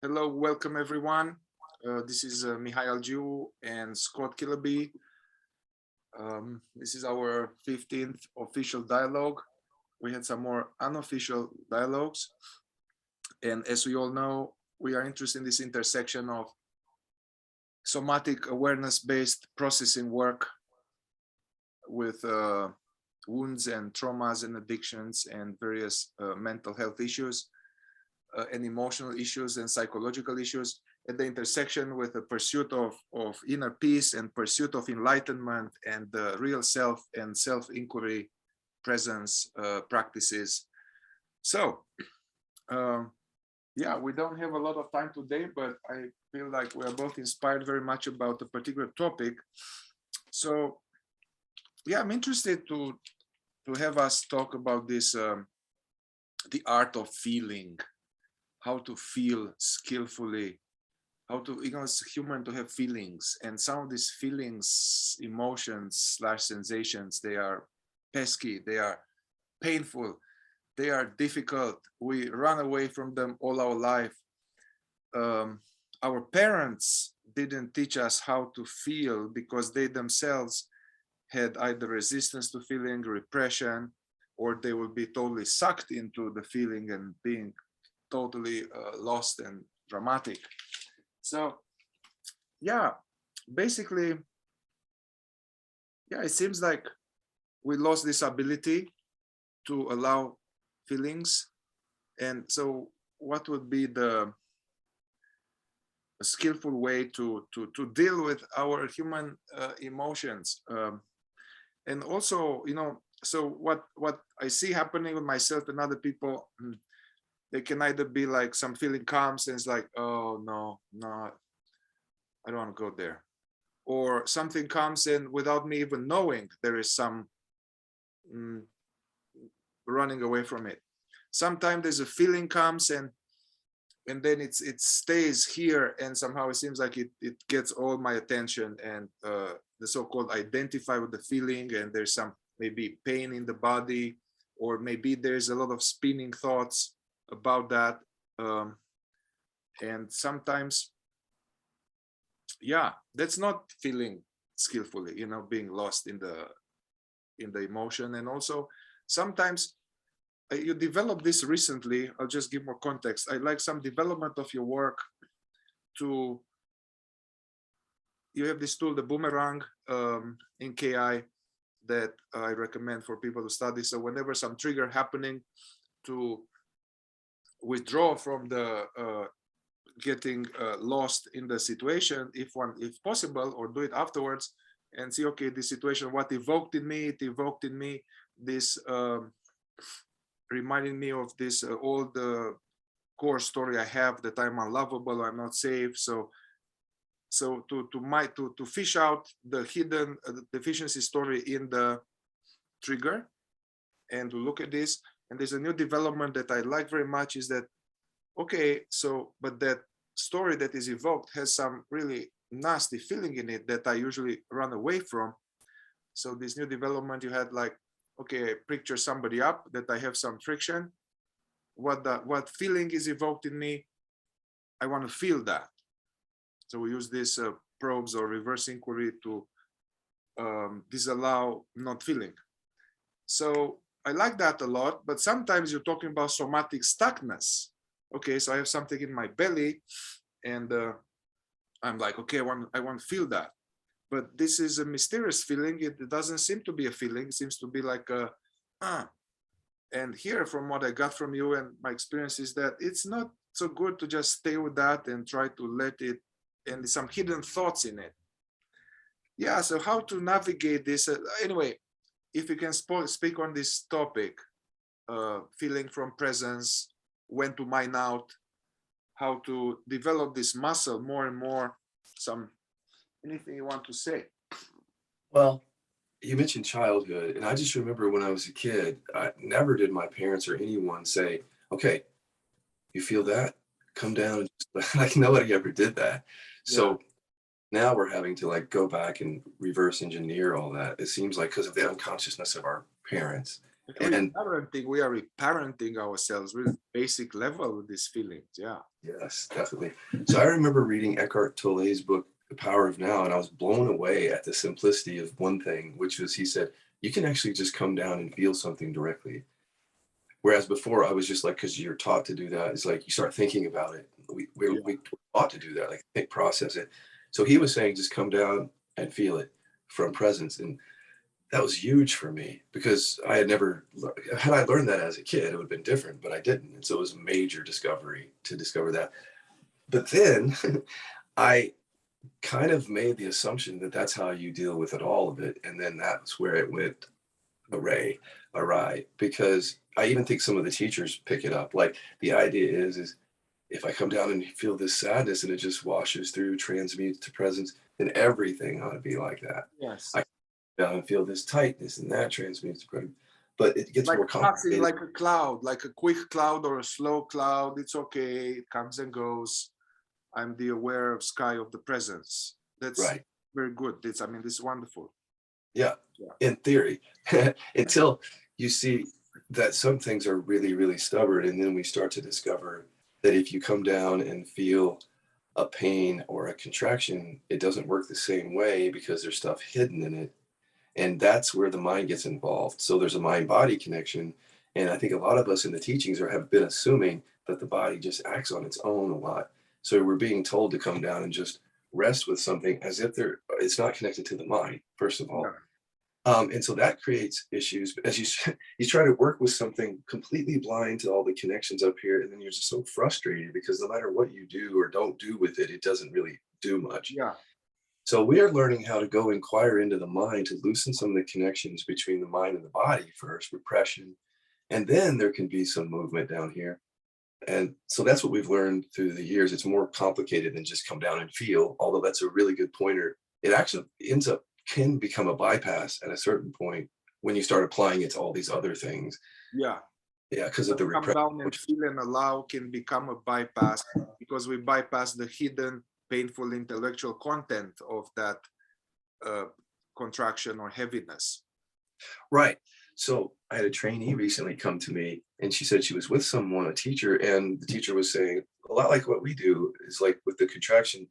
Hello, welcome everyone. This is Mihai Algiu and Scott Kiloby. This is our 15th official dialogue. We had some more unofficial dialogues. And as we all know, we are interested in this intersection of somatic awareness-based processing work with wounds and traumas and addictions and various mental health issues and emotional issues and psychological issues at the intersection with the pursuit of inner peace and pursuit of enlightenment and the real self and self-inquiry presence practices. So, yeah, we don't have a lot of time today, but I feel like we are both inspired very much about a particular topic. So, yeah, I'm interested to have us talk about this, the art of feeling, how to feel skillfully, how to, it's human to have feelings, and some of these feelings, emotions / sensations, they are pesky, they are painful, they are difficult. We run away from them all our life. Our parents didn't teach us how to feel because they themselves had either resistance to feeling, repression, or they will be totally sucked into the feeling and being totally lost and dramatic. So, yeah, basically, yeah, it seems like we lost this ability to allow feelings. And so what would be a skillful way to deal with our human emotions? And also, so what I see happening with myself and other people, they can either be like some feeling comes and it's like, oh, no, I don't want to go there. Or something comes and without me even knowing, there is some running away from it. Sometimes there's a feeling comes and then it stays here, and somehow it seems like it gets all my attention, and the so-called identify with the feeling, and there's some maybe pain in the body, or maybe there's a lot of spinning thoughts about that. And sometimes, yeah, that's not feeling skillfully, being lost in the emotion. And also sometimes you develop this recently. I'll just give more context. I like some development of your work you have this tool, the boomerang, in KI, that I recommend for people to study. So whenever some trigger happening, to withdraw from the getting lost in the situation, if possible, or do it afterwards and see, okay, this situation, what evoked in me, it evoked in me this reminding me of this old core story I have, that I'm unlovable, I'm not safe. So to fish out the hidden deficiency story in the trigger and to look at this. And there's a new development that I like very much, is that, okay, so, but that story that is evoked has some really nasty feeling in it that I usually run away from. So this new development, you had like, okay, I picture somebody up that I have some friction. What feeling is evoked in me? I want to feel that. So we use this probes or reverse inquiry to disallow not feeling. So I like that a lot, but sometimes you're talking about somatic stuckness. Okay, so I have something in my belly and I'm like, okay, I want to feel that. But this is a mysterious feeling. It doesn't seem to be a feeling. It seems to be like and here, from what I got from you and my experience, is that it's not so good to just stay with that and try to let it, and there's some hidden thoughts in it. Yeah, so how to navigate this? Anyway, if you can speak on this topic, feeling from presence, when to mine out, how to develop this muscle more and more, anything you want to say? Well, you mentioned childhood, and I just remember when I was a kid, never did my parents or anyone say, okay, you feel that? Come down. And just, like nobody ever did that. So now we're having to like go back and reverse engineer all that. It seems like because of the unconsciousness of our parents. And We are reparenting ourselves with basic level with these feelings. Yeah. yes, definitely. So I remember reading Eckhart Tolle's book, The Power of Now, and I was blown away at the simplicity of one thing, which was he said, you can actually just come down and feel something directly. Whereas before I was just like, because you're taught to do that, it's like you start thinking about it. We ought to do that, like think, process it. So he was saying, just come down and feel it from presence. And that was huge for me because I had never, had I learned that as a kid, it would have been different, but I didn't. And so it was a major discovery to discover that. But then I kind of made the assumption that that's how you deal with it, all of it. And then that's where it went awry, because I even think some of the teachers pick it up. Like the idea is if I come down and feel this sadness and it just washes through, transmutes to presence, then everything ought to be like that. Yes. I come down and feel this tightness and that transmutes to presence. But it gets Like more passing, complicated. like a cloud, like a quick cloud or a slow cloud. It's okay. It comes and goes. I'm the aware of sky of the presence. That's Right. very good. This is wonderful. Yeah. Yeah. In theory, until you see that some things are really, really stubborn. And then we start to discover that if you come down and feel a pain or a contraction, it doesn't work the same way because there's stuff hidden in it. And that's where the mind gets involved. So there's a mind body connection. And I think a lot of us in the teachings have been assuming that the body just acts on its own a lot. So we're being told to come down and just rest with something as if it's not connected to the mind, first of all. Yeah. And so that creates issues as you try to work with something completely blind to all the connections up here, and then you're just so frustrated because no matter what you do or don't do with it, it doesn't really do much. Yeah. So we are learning how to go inquire into the mind to loosen some of the connections between the mind and the body first, repression, and then there can be some movement down here. And so that's what we've learned through the years. It's more complicated than just come down and feel, although that's a really good pointer. It actually can become a bypass at a certain point when you start applying it to all these other things. Yeah. Yeah, because of the Come repression. down and feel and allow can become a bypass because we bypass the hidden, painful intellectual content of that contraction or heaviness. Right. So I had a trainee recently come to me and she said she was with someone, a teacher, and the teacher was saying, a lot like what we do is like with the contraction,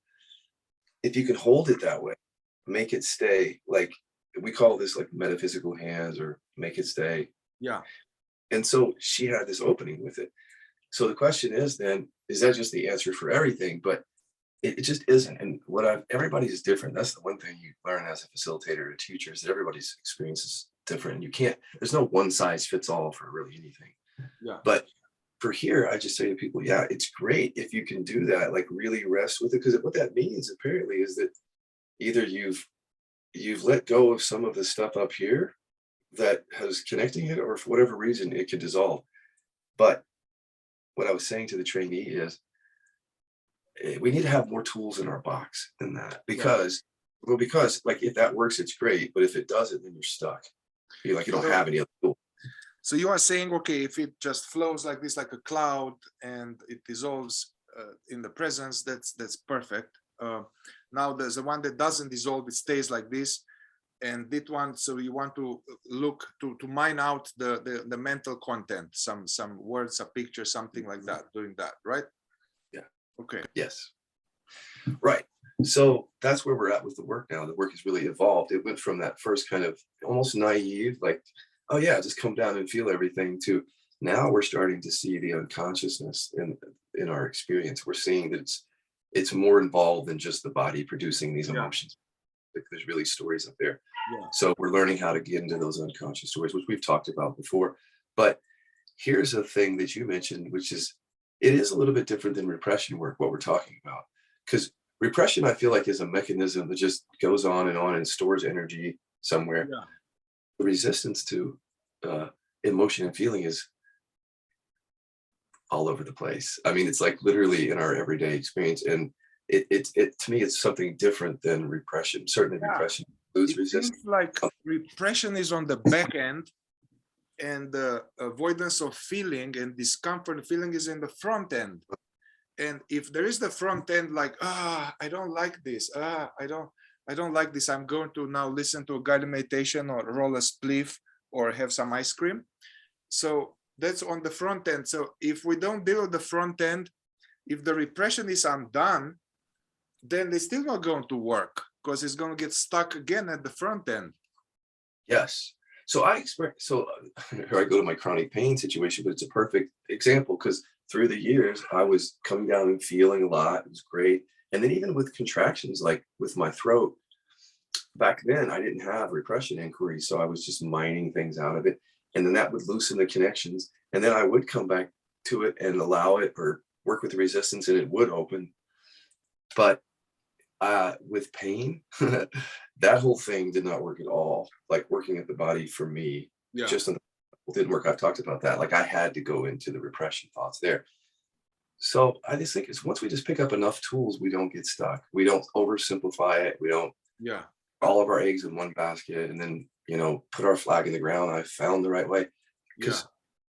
if you can hold it that way, make it stay, like we call this like metaphysical hands or make it stay. Yeah. And so she had this opening with it. So the question is then, is that just the answer for everything? But it just isn't. And everybody's different. That's the one thing you learn as a facilitator or teacher is that everybody's experience is different. There's no one size fits all for really anything. Yeah. But for here, I just say to people, yeah, it's great if you can do that, like really rest with it. Because what that means apparently is that either you've let go of some of the stuff up here that has connecting it, or for whatever reason, it could dissolve. But what I was saying to the trainee is we need to have more tools in our box than that because like if that works, it's great. But if it doesn't, then you're stuck. You're like, you don't have any other tools. So you are saying, okay, if it just flows like this, like a cloud, and it dissolves in the presence, that's perfect. Now there's the one that doesn't dissolve; it stays like this, and that one. So you want to look to mine out the mental content, some words, a picture, something like that. Doing that, right? Yeah. Okay. Yes. Right. So that's where we're at with the work now. The work has really evolved. It went from that first kind of almost naive, like, oh yeah, just come down and feel everything, to now we're starting to see the unconsciousness in our experience. We're seeing that it's more involved than just the body producing these emotions. Like there's really stories up there. Yeah. So we're learning how to get into those unconscious stories, which we've talked about before. But here's a thing that you mentioned, which is it is a little bit different than repression work, what we're talking about. Because repression, I feel like, is a mechanism that just goes on and stores energy somewhere. Yeah. The resistance to emotion and feeling is all over the place. I mean, it's like literally in our everyday experience. And it to me, it's something different than repression. Certainly repression includes resistance. Seems like repression is on the back end, and the avoidance of feeling and discomfort feeling is in the front end. And if there is the front end, like, I don't like this, I don't like this, I'm going to now listen to a guided meditation or roll a spliff or have some ice cream. So that's on the front end. So if we don't deal with the front end, if the repression is undone, then it's still not going to work because it's going to get stuck again at the front end. Yes. So here I go to my chronic pain situation, but it's a perfect example because through the years, I was coming down and feeling a lot. It was great. And then even with contractions, like with my throat, back then I didn't have repression inquiry. So I was just mining things out of it. And then that would loosen the connections. And then I would come back to it and allow it or work with the resistance and it would open. But with pain, that whole thing did not work at all. Like working at the body for me, just didn't work. I've talked about that. Like I had to go into the repression thoughts there. So I just think it's once we just pick up enough tools, we don't get stuck. We don't oversimplify it. We don't all of our eggs in one basket and then, put our flag in the ground. I found the right way. Because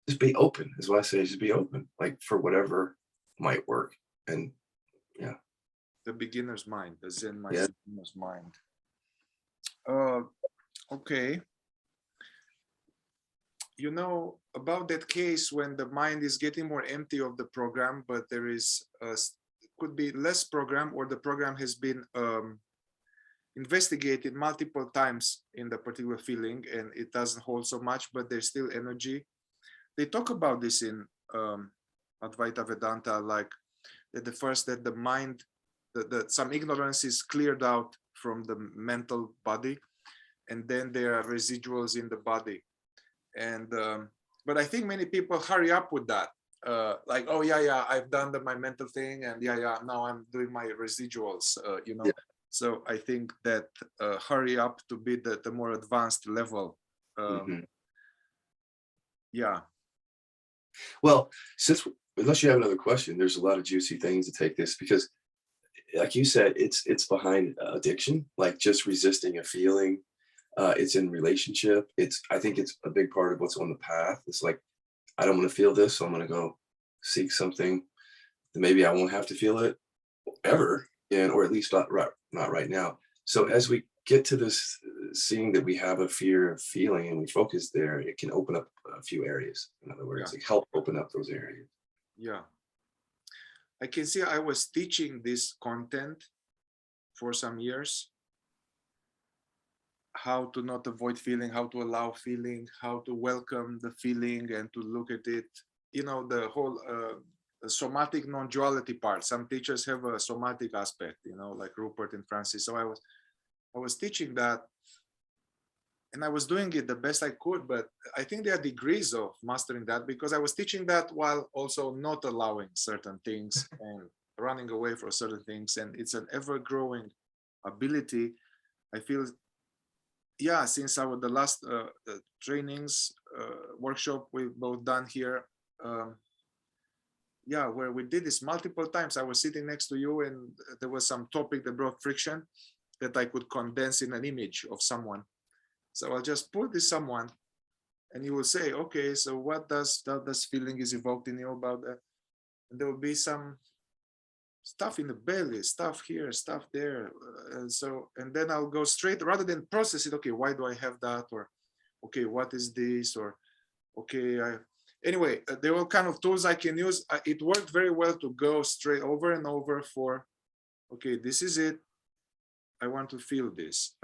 just be open is what I say. Just be open, like for whatever might work. And the beginner's mind, the Zen mind, beginner's mind. Okay. About that case when the mind is getting more empty of the program, but there is could be less program, or the program has been investigated multiple times in the particular feeling and it doesn't hold so much, but there's still energy. They talk about this in Advaita Vedanta, like that the mind, that some ignorance is cleared out from the mental body, and then there are residuals in the body. And but I think many people hurry up with that, like, oh I've done my mental thing, and now I'm doing my residuals, So I think that hurry up to be the more advanced level. Well, unless you have another question, there's a lot of juicy things to take this, because like you said, it's behind addiction, like just resisting a feeling. It's in relationship. I think it's a big part of what's on the path. It's like, I don't want to feel this, so I'm going to go seek something that maybe I won't have to feel it ever, or at least not right now. So as we get to this, seeing that we have a fear of feeling and we focus there, it can open up a few areas. In other words, like help open up those areas. I can see I was teaching this content for some years, how to not avoid feeling, how to allow feeling, how to welcome the feeling and to look at it, the whole somatic non-duality part. Some teachers have a somatic aspect, like Rupert and Francis. So I was teaching that, and I was doing it the best I could, but I think there are degrees of mastering that, because I was teaching that while also not allowing certain things and running away from certain things. And it's an ever-growing ability. I feel, since the last trainings, workshop we've both done here, where we did this multiple times. I was sitting next to you and there was some topic that brought friction that I could condense in an image of someone. So I'll just put this someone, and you will say, okay, so what does feeling is evoked in you about that? And there will be some stuff in the belly, stuff here, stuff there. And then I'll go straight, rather than process it. Okay, why do I have that? Or, okay, what is this? Or, okay, anyway, there are all kind of tools I can use. It worked very well to go straight over and over for, okay, this is it. I want to feel this.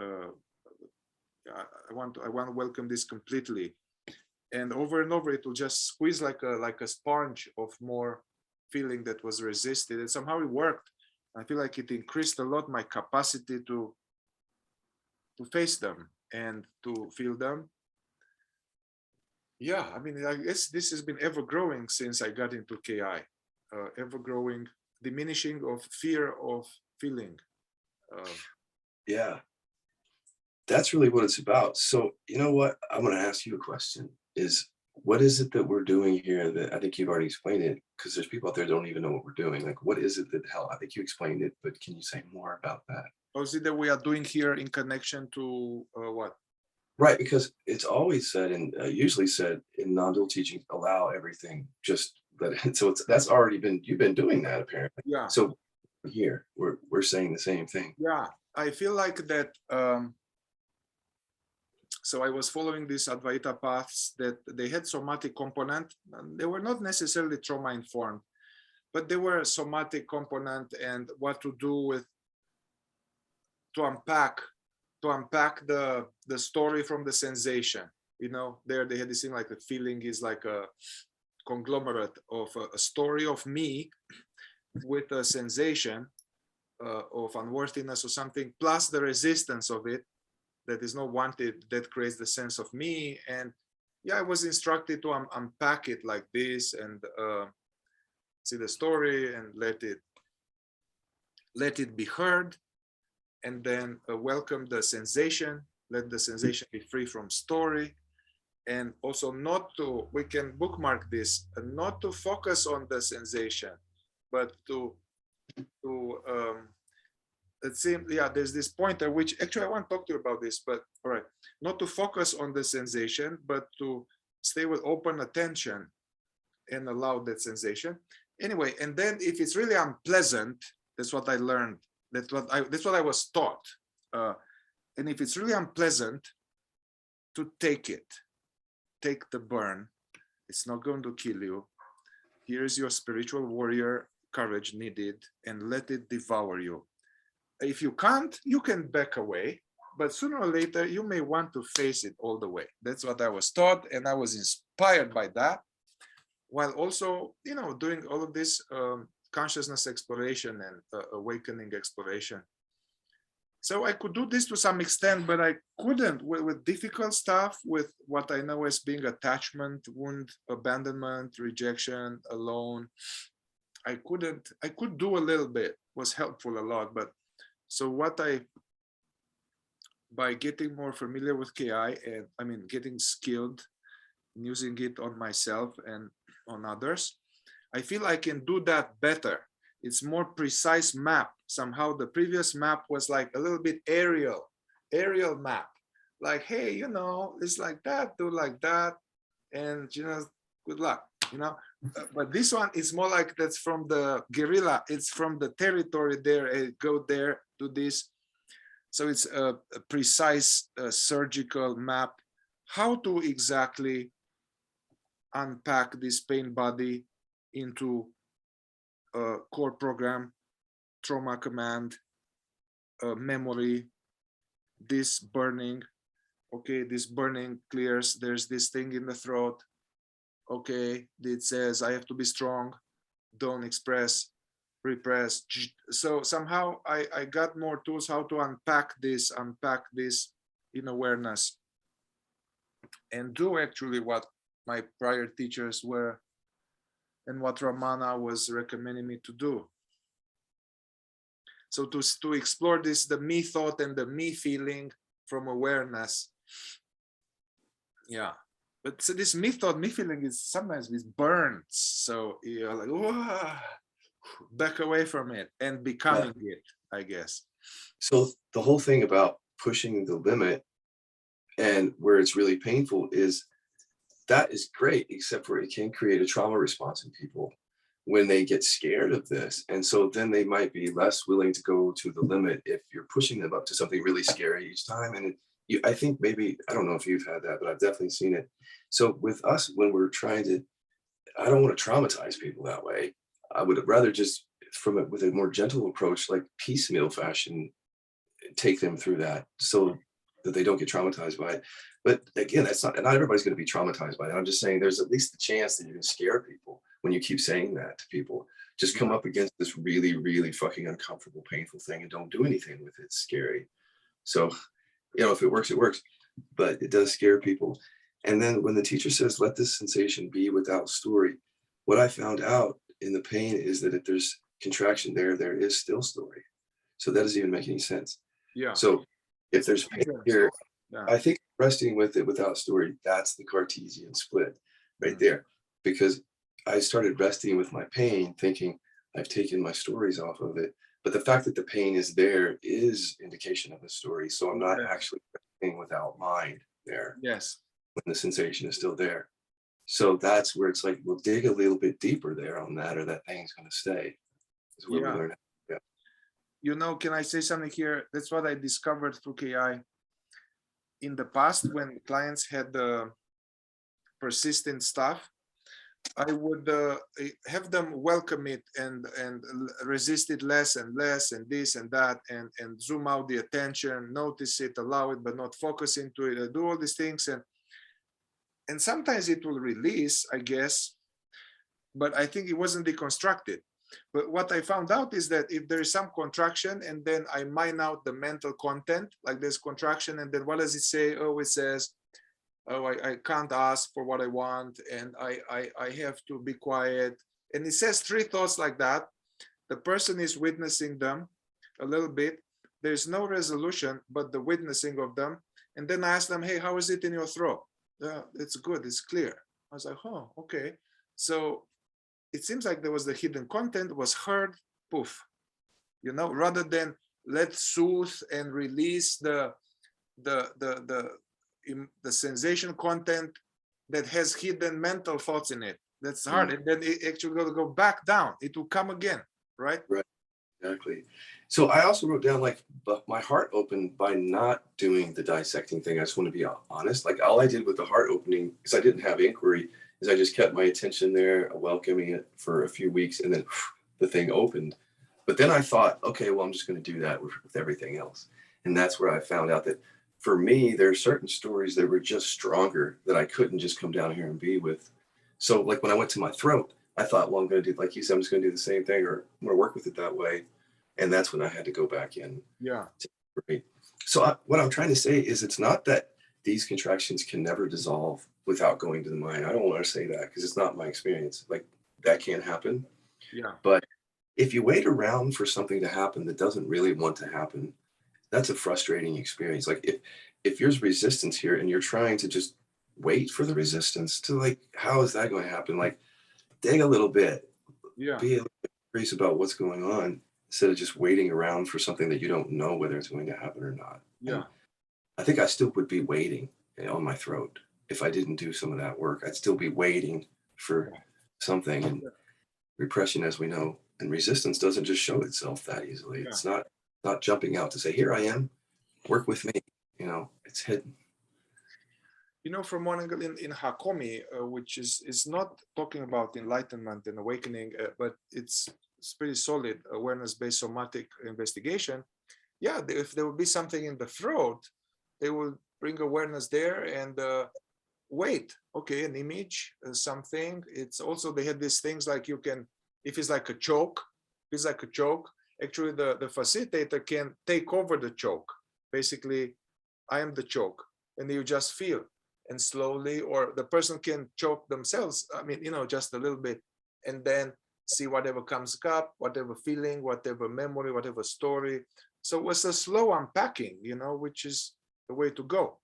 I want to welcome this completely, and over it will just squeeze like a sponge of more feeling that was resisted, and somehow it worked. I feel like it increased a lot my capacity to face them and to feel them. I mean, I guess this has been ever growing since I got into KI, ever growing, diminishing of fear of feeling. That's really what it's about. So, you know what? I'm going to ask you a question is, what is it that we're doing here that I think you've already explained it, because there's people out there that don't even know what we're doing. Like, what is it that I think you explained it, but can you say more about that? What is it that we are doing here in connection to what? Right, because it's always said and usually said in non-dual teaching, allow everything, just let it. So that's already you've been doing that apparently. So here we're saying the same thing. I feel like that. So I was following these Advaita paths that they had somatic component. And they were not necessarily trauma informed, but they were a somatic component, and what to do with, to unpack the story from the sensation. You know, there they had this thing like the feeling is like a conglomerate of a story of me with a sensation of unworthiness or something, plus the resistance of it that is not wanted, that creates the sense of me. And yeah, I was instructed to unpack it like this, and see the story and let it be heard, and then welcome the sensation, let the sensation be free from story. And also not to, we can bookmark this, not to focus on the sensation, but to it seems, yeah, there's this pointer, which actually I want to talk to you about this, but all right, not to focus on the sensation, but to stay with open attention and allow that sensation. Anyway, and then if it's really unpleasant, that's what I learned. That's what I was taught. And if it's really unpleasant, to take it, take the burn. It's not going to kill you. Here is your spiritual warrior courage needed, and let it devour you. If you can't, you can back away, but sooner or later you may want to face it all the way. That's what I was taught, and I was inspired by that, while also, you know, doing all of this consciousness exploration and awakening exploration. So I could do this to some extent, but I couldn't with difficult stuff, with what I know as being attachment, wound, abandonment, rejection, alone. I could do a little bit, was helpful a lot. But so by getting more familiar with KI, and I mean, getting skilled in using it on myself and on others, I feel I can do that better. It's more precise map. Somehow the previous map was like a little bit aerial map. Like, hey, you know, it's like that, do like that, and you know, good luck, you know. But this one is more like that's from the guerrilla. It's from the territory there. Go there, do this. So it's a precise surgical map. How to exactly unpack this pain body into a core program, trauma command, memory, this burning. Okay, this burning clears. There's this thing in the throat. Okay, it says I have to be strong, don't express, repress. So somehow I got more tools how to unpack this in awareness, and do actually what my prior teachers were and what Ramana was recommending me to do. So to explore this, the me thought and the me feeling from awareness. Yeah. But so this me thought, me feeling is sometimes with burns. So you're like, whoa, back away from it and becoming it, I guess. So the whole thing about pushing the limit and where it's really painful is that is great, except for it can create a trauma response in people when they get scared of this. And so then they might be less willing to go to the limit if you're pushing them up to something really scary each time. And I think maybe, I don't know if you've had that, but I've definitely seen it. So with us, when we're trying to, I don't want to traumatize people that way. I would rather just with a more gentle approach, like piecemeal fashion, take them through that so that they don't get traumatized by it. But again, that's not everybody's going to be traumatized by it. I'm just saying there's at least the chance that you're going to scare people when you keep saying that to people. Just come up against this really, really fucking uncomfortable, painful thing and don't do anything with it. It's scary. So, you know, if it works, it works, but it does scare people. And then when the teacher says, let this sensation be without story, what I found out in the pain is that if there's contraction there is still story. So that doesn't even make any sense. Yeah. So if there's pain here, I think resting with it without story, that's the Cartesian split right there. Because I started resting with my pain, thinking I've taken my stories off of it. But the fact that the pain is there is indication of the story. So I'm not actually resting without mind there. Yes. When the sensation is still there. So that's where it's like, we'll dig a little bit deeper there on that, or that thing's going to stay. Is where we learn. Yeah. You know, can I say something here? That's what I discovered through KI. in the past, when clients had persistent stuff, I would have them welcome it and resist it less and less, and this and that, and zoom out the attention, notice it, allow it, but not focus into it, do all these things, and sometimes it will release, I guess, but I think it wasn't deconstructed. But what I found out is that if there is some contraction and then I mine out the mental content, like there's contraction, and then what does it say? Oh, it says, oh, I can't ask for what I want, and I have to be quiet. And it says 3 thoughts like that. The person is witnessing them a little bit. There's no resolution, but the witnessing of them. And then I ask them, hey, how is it in your throat? Yeah, it's good, it's clear. I was like, oh, okay. So it seems like there was the hidden content was heard, poof, you know, rather than let's soothe and release the sensation content that has hidden mental thoughts in it. That's hard. And then it actually will go back down. It will come again, right? Right. Exactly. So I also wrote down, like, but my heart opened by not doing the dissecting thing. I just want to be honest. Like, all I did with the heart opening, because I didn't have inquiry, is I just kept my attention there, welcoming it for a few weeks, and then the thing opened. But then I thought, okay, well, I'm just going to do that with everything else. And that's where I found out that for me, there are certain stories that were just stronger that I couldn't just come down here and be with. So like when I went to my throat, I thought, well, I'm going to do, like you said, I'm just going to do the same thing, or I'm going to work with it that way. And that's when I had to go back in. Yeah. So what I'm trying to say is it's not that these contractions can never dissolve without going to the mind. I don't want to say that because it's not my experience. Like, that can't happen. Yeah. But if you wait around for something to happen that doesn't really want to happen, that's a frustrating experience. Like if there's resistance here and you're trying to just wait for the resistance to, like, how is that going to happen? Like, dig a little bit, Yeah. be a little bit curious about what's going on instead of just waiting around for something that you don't know whether it's going to happen or not. Yeah. And I think I still would be waiting on my throat if I didn't do some of that work. I'd still be waiting for something. And repression, as we know, and resistance doesn't just show itself that easily. Yeah. It's not jumping out to say, here I am, work with me. You know, it's hidden. You know, from one angle in Hakomi, which is not talking about enlightenment and awakening, but it's pretty solid awareness-based somatic investigation. Yeah, if there will be something in the throat, they will bring awareness there and wait. Okay, an image, something. It's also, they had these things like you can, if it's like a choke, actually the facilitator can take over the choke. Basically, I am the choke, and you just feel. And slowly, or the person can choke themselves, I mean, you know, just a little bit, and then see whatever comes up, whatever feeling, whatever memory, whatever story. So it was a slow unpacking, you know, which is the way to go.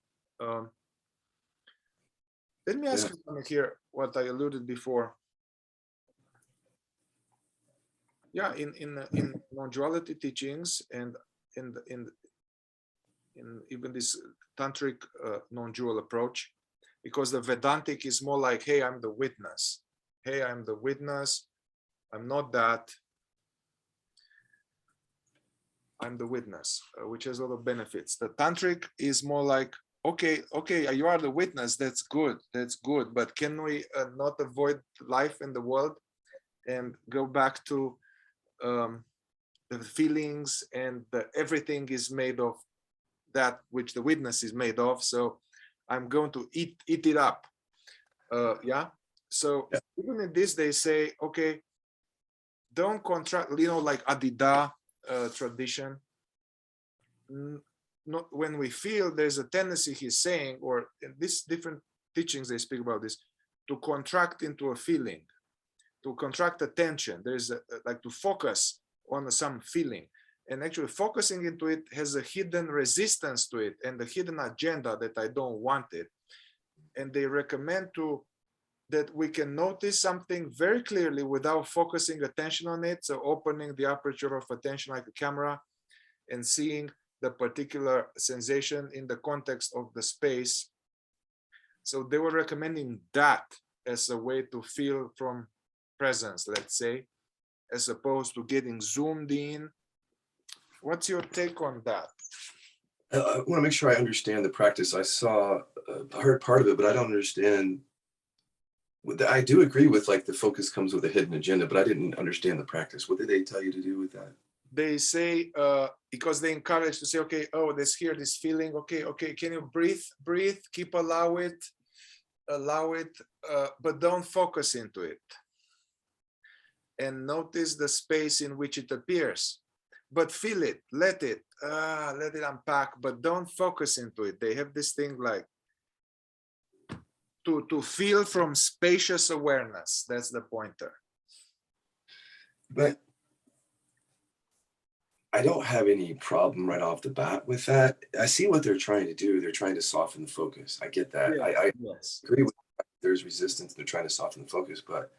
Let me ask you something here, what I alluded before. Yeah, in non-duality teachings and in even this tantric non-dual approach, because the Vedantic is more like, hey, I'm the witness. Hey, I'm the witness. I'm not that. I'm the witness, which has a lot of benefits. The Tantric is more like, okay, you are the witness. That's good. But can we not avoid life in the world and go back to the feelings, and everything is made of that which the witness is made of. So I'm going to eat it up. So even in this, they say, okay, don't contract, you know, like Adida tradition. Not when we feel there's a tendency, he's saying, or in these different teachings, they speak about this, to contract into a feeling, to contract attention. There's like to focus on some feeling. And actually focusing into it has a hidden resistance to it and a hidden agenda that I don't want it. And they recommend that we can notice something very clearly without focusing attention on it. So opening the aperture of attention like a camera and seeing the particular sensation in the context of the space. So they were recommending that as a way to feel from presence, let's say, as opposed to getting zoomed in. What's your take on that? I want to make sure I understand the practice. I heard part of it, but I don't understand. I do agree with like the focus comes with a hidden agenda, but I didn't understand the practice. What did they tell you to do with that? They say, because they encourage to say, okay, oh, there's here this feeling. Okay, okay, can you breathe, keep allow it, but don't focus into it. And notice the space in which it appears, but feel it, let it unpack, but don't focus into it. They have this thing like to feel from spacious awareness. That's the pointer. But I don't have any problem right off the bat with that. I see what they're trying to do. They're trying to soften the focus. I get that. I Yes. agree with that. There's resistance. They're trying to soften the focus, but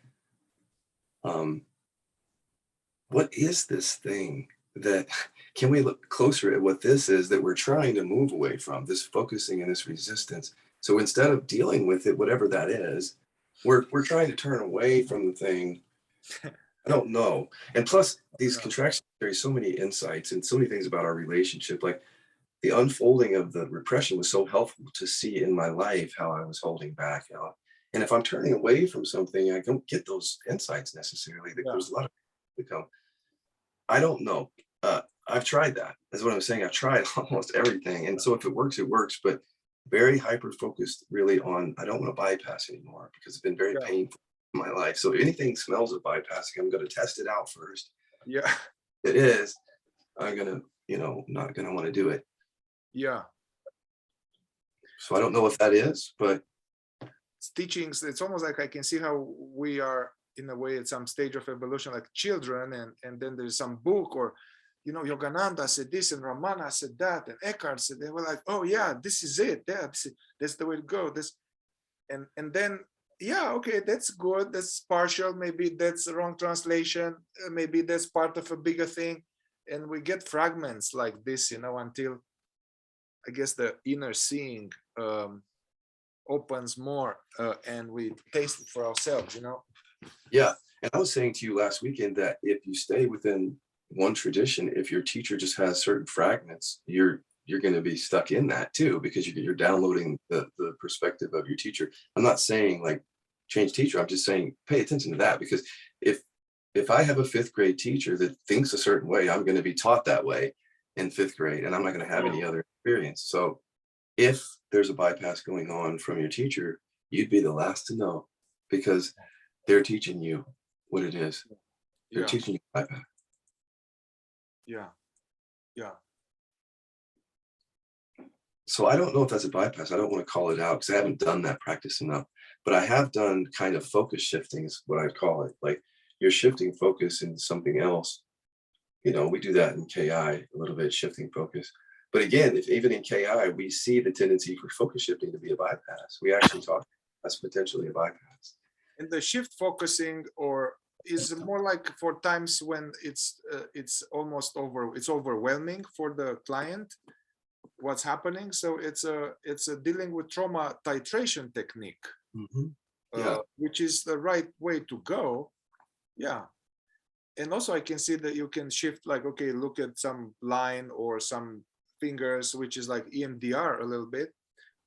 what is this thing that can we look closer at what this is that we're trying to move away from, this focusing and this resistance? So instead of dealing with it, whatever that is, we're trying to turn away from the thing. I don't know. And plus, these contractions carry so many insights and so many things about our relationship. Like the unfolding of the repression was so helpful to see in my life how I was holding back. And if I'm turning away from something, I don't get those insights necessarily. There's a lot of become. I don't know. I've tried that. That's what I'm saying. I've tried almost everything. And so if it works, it works. But very hyper focused really on, I don't want to bypass anymore because it's been very painful in my life. So if anything smells of bypassing, I'm going to test it out first. Yeah. It is. I'm going to, not going to want to do it. Yeah. So I don't know if that is, but it's teachings. It's almost like I can see how we are in a way at some stage of evolution like children, and then there's some book, or Yogananda said this and Ramana said that and Eckhart said, they were like, oh yeah, this is it, that's the way to go, this and then okay, that's good, that's partial, maybe that's the wrong translation, maybe that's part of a bigger thing, and we get fragments like this, until I guess the inner seeing opens more, and we taste it for ourselves, Yeah. And I was saying to you last weekend that if you stay within one tradition, if your teacher just has certain fragments, you're going to be stuck in that too, because you're downloading the perspective of your teacher. I'm not saying like change teacher. I'm just saying pay attention to that, because if I have a fifth grade teacher that thinks a certain way, I'm going to be taught that way in fifth grade, and I'm not going to have any other experience. So if there's a bypass going on from your teacher, you'd be the last to know, because they're teaching you what it is. They're teaching you bypass. Yeah. So I don't know if that's a bypass. I don't want to call it out because I haven't done that practice enough. But I have done kind of focus shifting is what I'd call it. Like you're shifting focus into something else. We do that in KI a little bit, shifting focus. But again, if even in KI, we see the tendency for focus shifting to be a bypass. We actually talk that's potentially a bypass. And the shift focusing or is more like for times when it's almost it's overwhelming for the client what's happening. So it's a dealing with trauma titration technique, which is the right way to go. Yeah. And also I can see that you can shift, like, okay, look at some line or some fingers, which is like EMDR a little bit,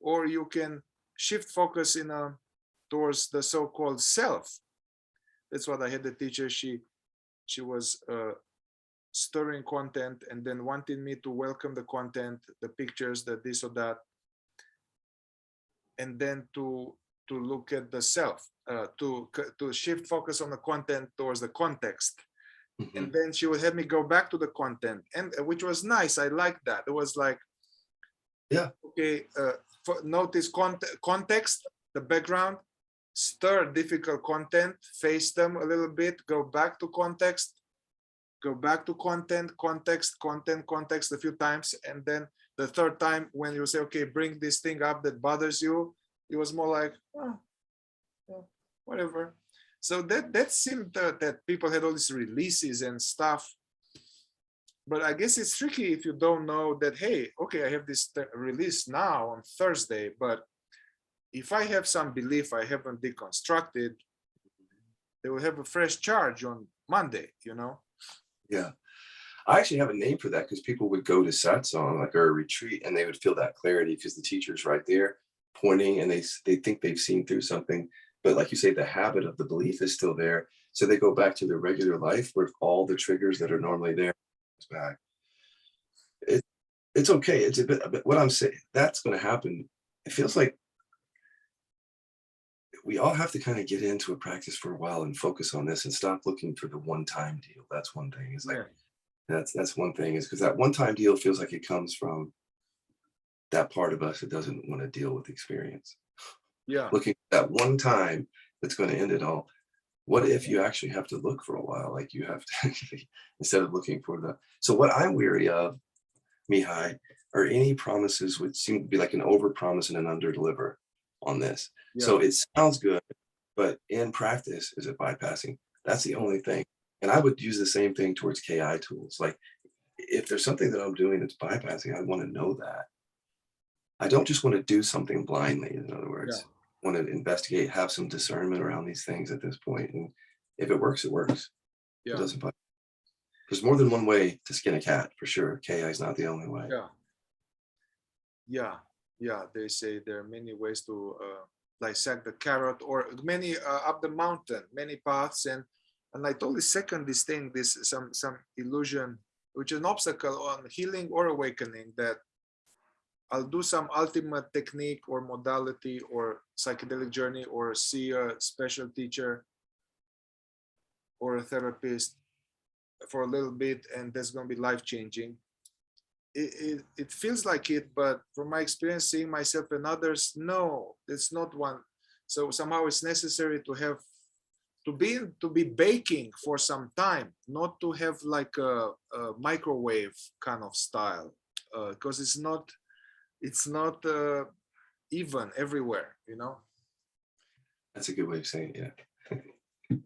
or you can shift focus towards the so-called self. That's what I had the teacher. She was stirring content and then wanted me to welcome the content, the pictures, the this or that, and then to look at the self, to shift focus on the content towards the context. And then she would have me go back to the content, and which was nice. I liked that. It was like, okay, notice context, the background, stir difficult content, face them a little bit, go back to context, go back to content, context a few times, and then the third time when you say, okay, bring this thing up that bothers you, it was more like, whatever. So that seemed that people had all these releases and stuff. But I guess it's tricky if you don't know that, hey, okay, I have this release now on Thursday, but if I have some belief I haven't deconstructed, they will have a fresh charge on Monday, Yeah. I actually have a name for that because people would go to satsang, like, or a retreat, and they would feel that clarity because the teacher's right there pointing, and they think they've seen through something. But like you say, the habit of the belief is still there. So they go back to their regular life where all the triggers that are normally there comes back. It, it's okay. It's a bit what I'm saying. That's going to happen. It feels like we all have to kind of get into a practice for a while and focus on this and stop looking for the one-time deal. That's one thing. Is like Yeah. that's one thing, is because that one-time deal feels like it comes from that part of us that doesn't want to deal with experience. Yeah. Looking at that one time that's going to end it all. What if you actually have to look for a while? Like you have to actually, instead of looking for the. So what I'm weary of, Mihai, are any promises which seem to be like an over-promise and an under-deliver on this. Yeah. So it sounds good, but in practice, is it bypassing? That's the only thing. And I would use the same thing towards KI tools. Like if there's something that I'm doing that's bypassing, I want to know that. I don't just want to do something blindly, in other Yeah. words. I want to investigate, have some discernment around these things at this point. And if it works, it works. If it Yeah. doesn't, there's more than one way to skin a cat, for sure. KI is not the only way. Yeah. Yeah. Yeah. They say there are many ways to dissect the carrot, or many up the mountain, many paths. And I totally second this thing, this some illusion, which is an obstacle on healing or awakening, that I'll do some ultimate technique or modality or psychedelic journey or see a special teacher or a therapist for a little bit, and that's going to be life changing. It feels like it, but from my experience seeing myself and others, no, it's not one. So somehow it's necessary to have to be baking for some time, not to have like a microwave kind of style, because it's not even everywhere, you know. That's a good way of saying it. Yeah.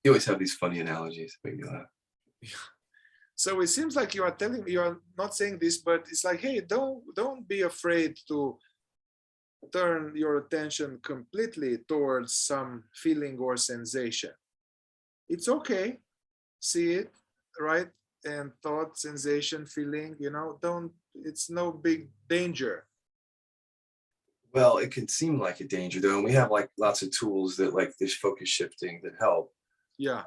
You always have these funny analogies that make me laugh. So it seems like you are not saying this, but it's like, hey, don't be afraid to turn your attention completely towards some feeling or sensation. It's okay, see it, right? And thought, sensation, feeling, you know, don't, it's no big danger. Well, it can seem like a danger though, and we have like lots of tools that like this focus shifting that help. Yeah.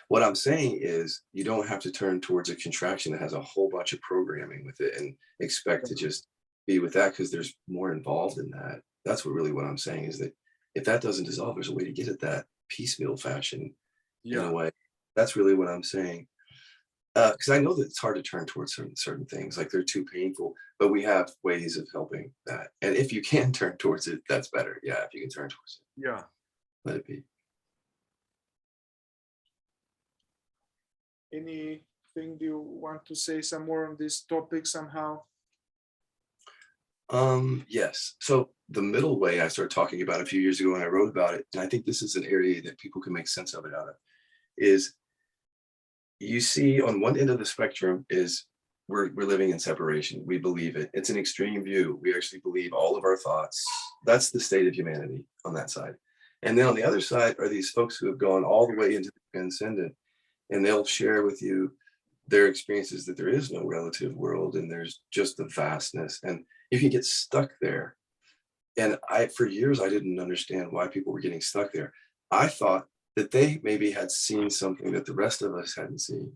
What I'm saying is you don't have to turn towards a contraction that has a whole bunch of programming with it and expect to just be with that, because there's more involved in that. That's what I'm saying, is that if that doesn't dissolve, there's a way to get at that piecemeal fashion in a Yeah. way. That's really what I'm saying. Because I know that it's hard to turn towards certain things, like they're too painful, but we have ways of helping that. And if you can turn towards it, that's better. Yeah, if you can turn towards it, Yeah. let it be. Anything do you want to say some more on this topic somehow? Yes. So the middle way I started talking about a few years ago when I wrote about it, and I think this is an area that people can make sense of it out of, is you see on one end of the spectrum is we're living in separation. We believe it. It's an extreme view. We actually believe all of our thoughts. That's the state of humanity on that side. And then on the other side are these folks who have gone all the way into the transcendent, and they'll share with you their experiences that there is no relative world and there's just the vastness, and you can get stuck there. And for years, I didn't understand why people were getting stuck there. I thought that they maybe had seen something that the rest of us hadn't seen,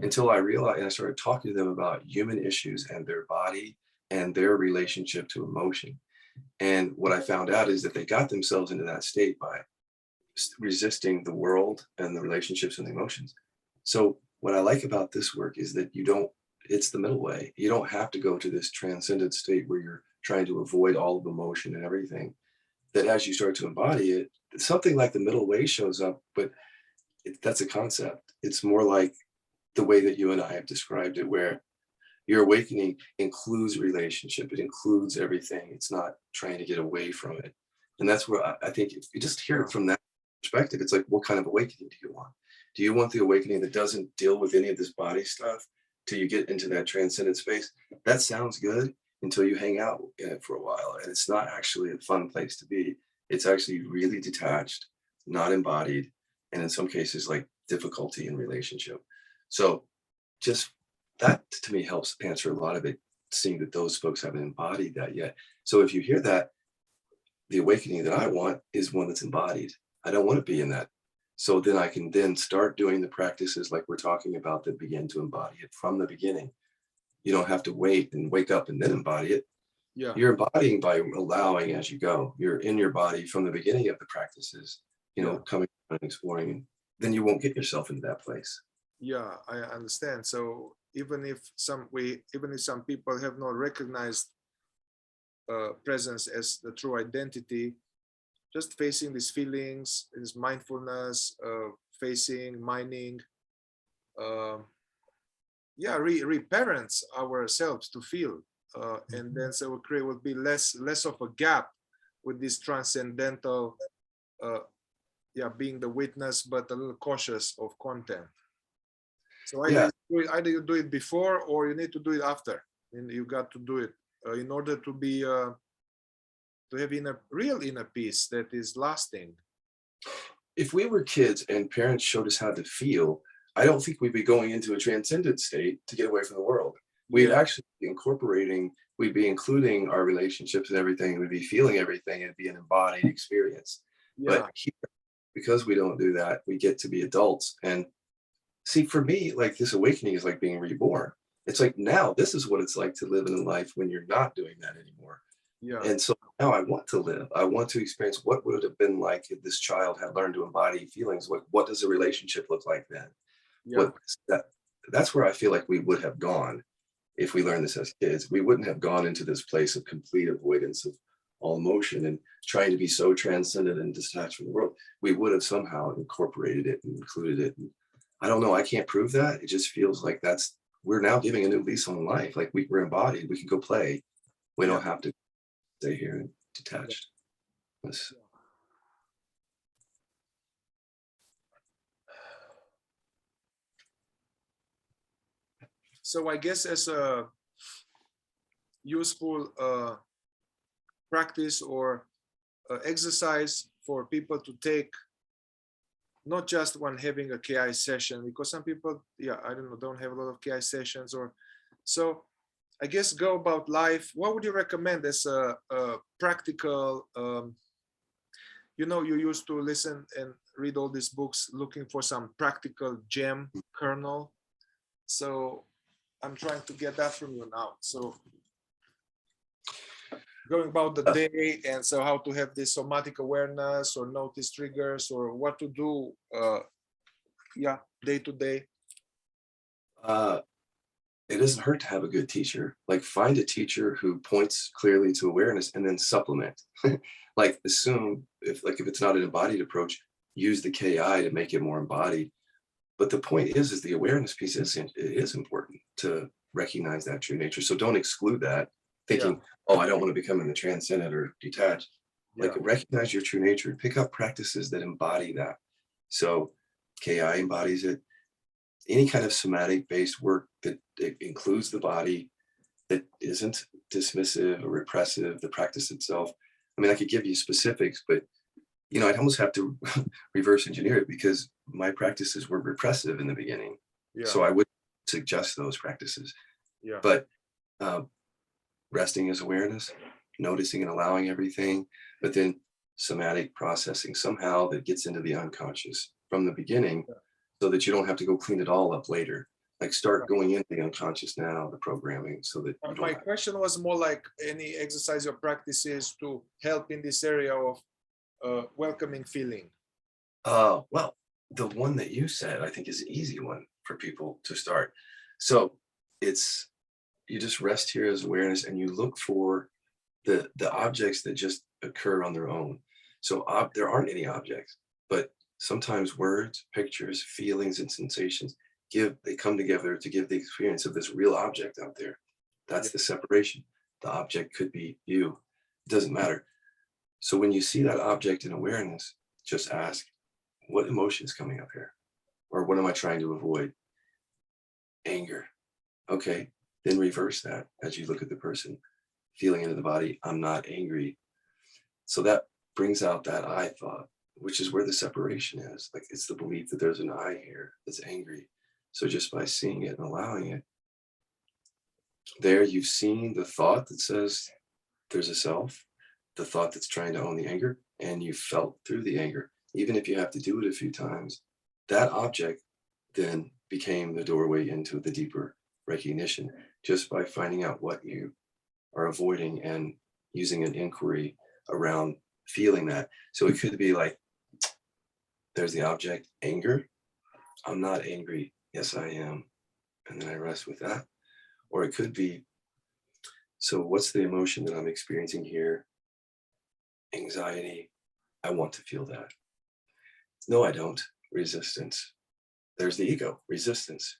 until I realized, and I started talking to them about human issues and their body and their relationship to emotion. And what I found out is that they got themselves into that state by resisting the world and the relationships and the emotions. So what I like about this work is that it's the middle way. You don't have to go to this transcendent state where you're trying to avoid all of emotion and everything. That as you start to embody it, something like the middle way shows up, but that's a concept. It's more like the way that you and I have described it, where your awakening includes relationship. It includes everything. It's not trying to get away from it. And that's where I think if you just hear it from that perspective, it's like, what kind of awakening do you want? Do you want the awakening that doesn't deal with any of this body stuff till you get into that transcendent space? That sounds good until you hang out in it for a while. And it's not actually a fun place to be. It's actually really detached, not embodied, and in some cases, like difficulty in relationship. So just that to me helps answer a lot of it, seeing that those folks haven't embodied that yet. So if you hear that, the awakening that I want is one that's embodied. I don't want to be in that. So then I can then start doing the practices like we're talking about that begin to embody it from the beginning. You don't have to wait and wake up and then embody it. Yeah. You're embodying by allowing as you go. You're in your body from the beginning of the practices, coming and exploring. And then you won't get yourself into that place. Yeah, I understand. So even if some people have not recognized presence as the true identity, just facing these feelings, this mindfulness, facing, mining, reparents ourselves to feel, and then so will be less of a gap with this transcendental, being the witness, but a little cautious of content. So either you do it before or you need to do it after, and you got to do it in order to be to have real inner peace that is lasting. If we were kids and parents showed us how to feel, I don't think we'd be going into a transcendent state to get away from the world. We'd actually be we'd be including our relationships and everything. We'd be feeling everything. It'd be an embodied experience. But here, because we don't do that, we get to be adults. And see, for me, like this awakening is like being reborn. It's like, now this is what it's like to live in a life when you're not doing that anymore. Yeah. And so now I want to live. I want to experience what would it have been like if this child had learned to embody feelings. What does a relationship look like then? Yeah. That's where I feel like we would have gone if we learned this as kids. We wouldn't have gone into this place of complete avoidance of all emotion and trying to be so transcendent and detached from the world. We would have somehow incorporated it and included it. And I don't know. I can't prove that. It just feels like we're now giving a new lease on life. Like we're embodied. We can go play. We don't have to stay here and detached. So I guess as a useful practice or exercise for people to take, not just when having a KI session, because some people, don't have a lot of KI sessions, or so. I guess go about life. What would you recommend as a practical? You used to listen and read all these books looking for some practical gem kernel. So I'm trying to get that from you now. So going about the day, and so how to have this somatic awareness or notice triggers or what to do, day to day. It doesn't hurt to have a good teacher. Like find a teacher who points clearly to awareness and then supplement. Like assume if it's not an embodied approach, use the KI to make it more embodied. But the point is the awareness piece is important to recognize that true nature. So don't exclude that thinking, I don't want to become in the transcendent or detached. Like recognize your true nature and pick up practices that embody that. So KI embodies it. Any kind of somatic based work that includes the body, that isn't dismissive or repressive, the practice itself. I mean, I could give you specifics, but I'd almost have to reverse engineer it because my practices were repressive in the beginning. So I would suggest those practices. But resting is awareness, noticing and allowing everything, but then somatic processing somehow that gets into the unconscious from the beginning. So that you don't have to go clean it all up later. Like start going into the unconscious now, the programming, so that my question was more like any exercise or practices to help in this area of welcoming feeling. Well, the one that you said, I think is an easy one for people to start. So you just rest here as awareness and you look for the objects that just occur on their own. So there aren't any objects, but sometimes words, pictures, feelings, and sensations they come together to give the experience of this real object out there. That's the separation. The object could be you. It doesn't matter. So when you see that object in awareness, just ask, what emotion is coming up here? Or what am I trying to avoid? Anger. Okay, then reverse that as you look at the person. Feeling into the body, I'm not angry. So that brings out that I thought. which is where the separation is. Like, it's the belief that there's an I here that's angry. So just by seeing it and allowing it, there you've seen the thought that says there's a self, the thought that's trying to own the anger, and you felt through the anger. Even if you have to do it a few times, that object then became the doorway into the deeper recognition, just by finding out what you are avoiding and using an inquiry around feeling that. So it could be like, there's the object, anger. I'm not angry. Yes, I am. And then I rest with that. Or it could be, so what's the emotion that I'm experiencing here? Anxiety. I want to feel that. No, I don't. Resistance. There's the ego, resistance,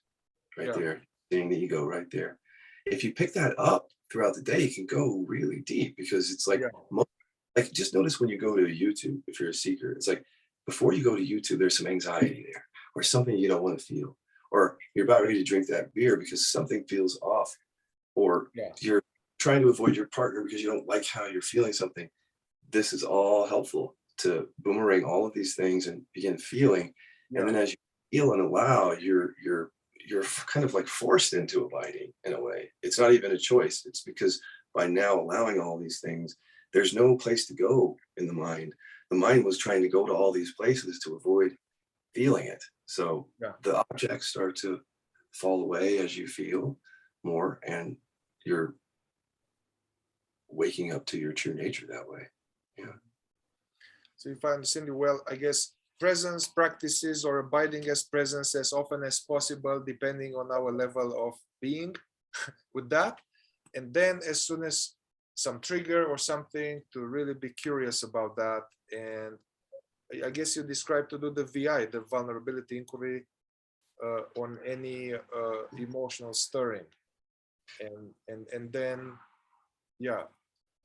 right there. Seeing the ego right there. If you pick that up throughout the day, you can go really deep, because it's like, like, just notice when you go to YouTube, if you're a seeker, it's like, before you go to YouTube, there's some anxiety there, or something you don't want to feel, or you're about ready to drink that beer because something feels off, or you're trying to avoid your partner because you don't like how you're feeling something. This is all helpful to boomerang all of these things and begin feeling. And then as you feel and allow, you're kind of like forced into abiding in a way. It's not even a choice. It's because by now allowing all these things, there's no place to go in the mind. The mind was trying to go to all these places to avoid feeling it. So the objects start to fall away as you feel more, and you're waking up to your true nature that way. Yeah. So if I understand you well, I guess presence practices, or abiding as presence as often as possible, depending on our level of being with that. And then as soon as some trigger or something, to really be curious about that. And I guess you described to do the VI, the vulnerability inquiry, on any emotional stirring. And then,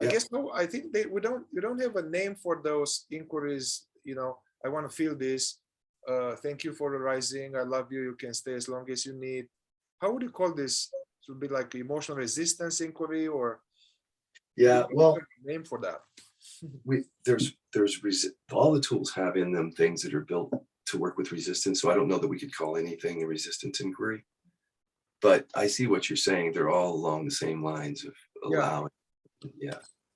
I guess, no, I think we don't have a name for those inquiries. I want to feel this. Thank you for arising. I love you. You can stay as long as you need. How would you call this? It would be like emotional resistance inquiry, or well, name for that. There's all the tools have in them things that are built to work with resistance. So I don't know that we could call anything a resistance inquiry, but I see what you're saying. They're all along the same lines of allowing.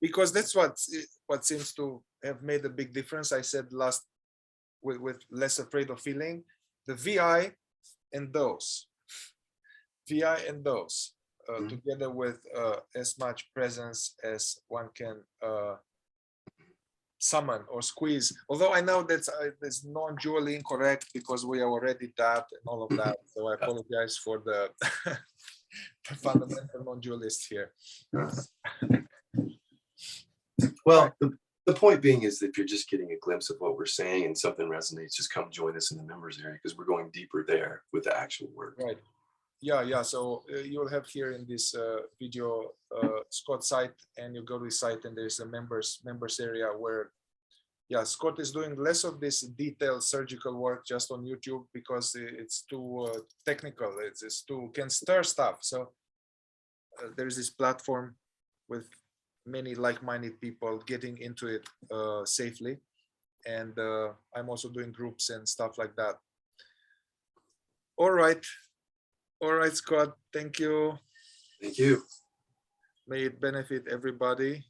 Because that's what seems to have made a big difference. I said last with less afraid of feeling, the VI and those together with as much presence as one can summon or squeeze. Although I know that's non-dually incorrect, because we are already that and all of that. So I apologize for the, the fundamental non-dualist here. Well, the point being is that if you're just getting a glimpse of what we're saying and something resonates, just come join us in the members area, because we're going deeper there with the actual work. Right. Yeah. So you'll have here in this video Scott's site, and you go to his site, and there's a members area where, Scott is doing less of this detailed surgical work just on YouTube, because it's too technical. It's too can stir stuff. So there's this platform with many like-minded people getting into it safely, and I'm also doing groups and stuff like that. All right, Scott, thank you. Thank you. May it benefit everybody.